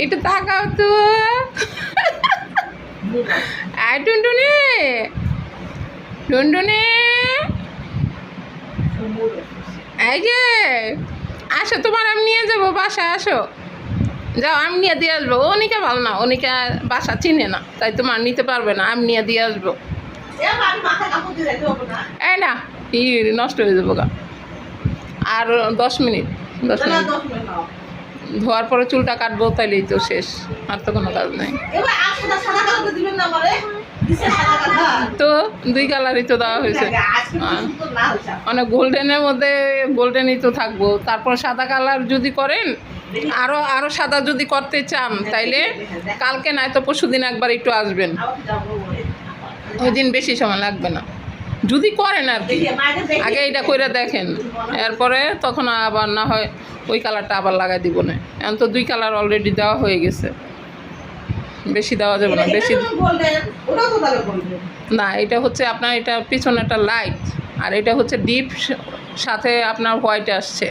একটু তাকাও তো। আয় টুনটুনি, টুনটুনি, এই যে আসো, তোমার আমি নিয়ে যাবো বাসায়, আসো যাও, আমি নিয়ে দিয়ে আসবো। অনিকা ভালো না, অনিকা বাসা চিনে না, তাই তোমার নিতে পারবে না, আমি নিয়ে দিয়ে আসবো। এই না, ই নষ্ট হয়ে যাবো গা। আর 10 মিনিট, 10 মিনিট ধোয়ার পরে চুলটা কাটবো, তাইলেই তো শেষ, আর তো কোনো কাজ নেই। তো 2 কালারই তো দেওয়া হয়েছে, মানে গোল্ডেনের মধ্যে গোল্ডেনই তো থাকবো। তারপর সাদা কালার যদি করেন, আরো সাদা যদি করতে চান, তাইলে কালকে নয় তো পরশুদিন একবার একটু আসবেন, ওই দিন বেশি সময় লাগবে না যদি করেন আর কি। আগে এটা করে দেখেন, এরপরে তখন আবার না হয় ওই কালারটা আবার লাগাই দিব না। এখন তো 2 কালার অলরেডি দেওয়া হয়ে গেছে, বেশি দেওয়া যাবে না, বেশি না। এটা হচ্ছে আপনার, এটা পিছনে একটা লাইট, আর এটা হচ্ছে ডিপ সাথে আপনার হোয়াইট আসছে।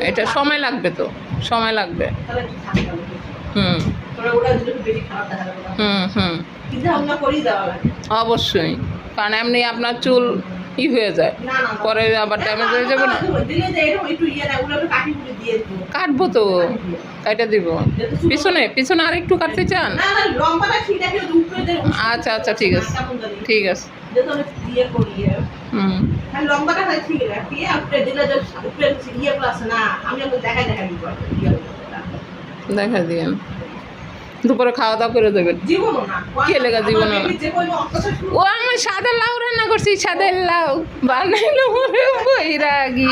এটা সময় লাগবে, তো সময় লাগবে। হুম হুম হুম, অবশ্যই, কারণ এমনি আপনার চুল ই হয়ে যায়, পরে আবার ড্যামেজ হয়ে যাবে না। কাটবো তো, কাটা দিব। পিছনে পিছনে আরেকটু কাটতে চান? আচ্ছা আচ্ছা, ঠিক আছে, ঠিক আছে। হুম, দেখা দিয়েন, দুপুরে খাওয়া দাওয়া করে দেবেন। কে লেগা জীবন? ও আমি সাদা লাউ রান্না করছি, সাদা লাউ বানাইলো মরে বৈরাগী।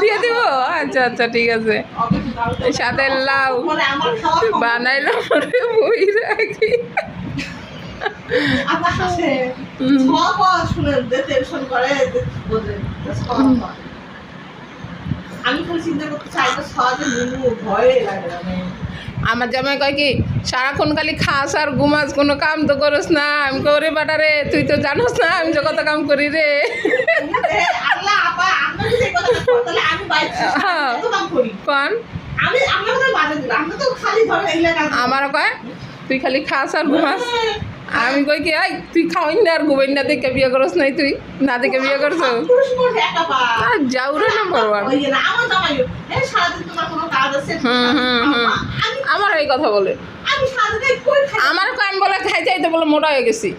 দিয়ে দিব, আচ্ছা আচ্ছা, ঠিক আছে। সাদা লাউ বানাইলো মরে বৈরাগী। আমার জামাই কয় কি, সারাক্ষণ খালি খাস আর ঘুমাস, কোনো কাম তো করস না। আমি করে বাটারে, তুই তো জানোস না আমি যে কত কাম করি রে। কন আমার কয় তুই খালি খাস আর ঘুমাস। আমি কই কি, আই তুই খাওয়াই না আর ঘুমাই না, দেখে বিয়ে করস নাই? তুই না দেখে বিয়ে করছ? যাও রে নাম্বার 1। আমার এই কথা বলে, আমার কান বলে খাই চাইতে বলে মোটা হয়ে গেছি।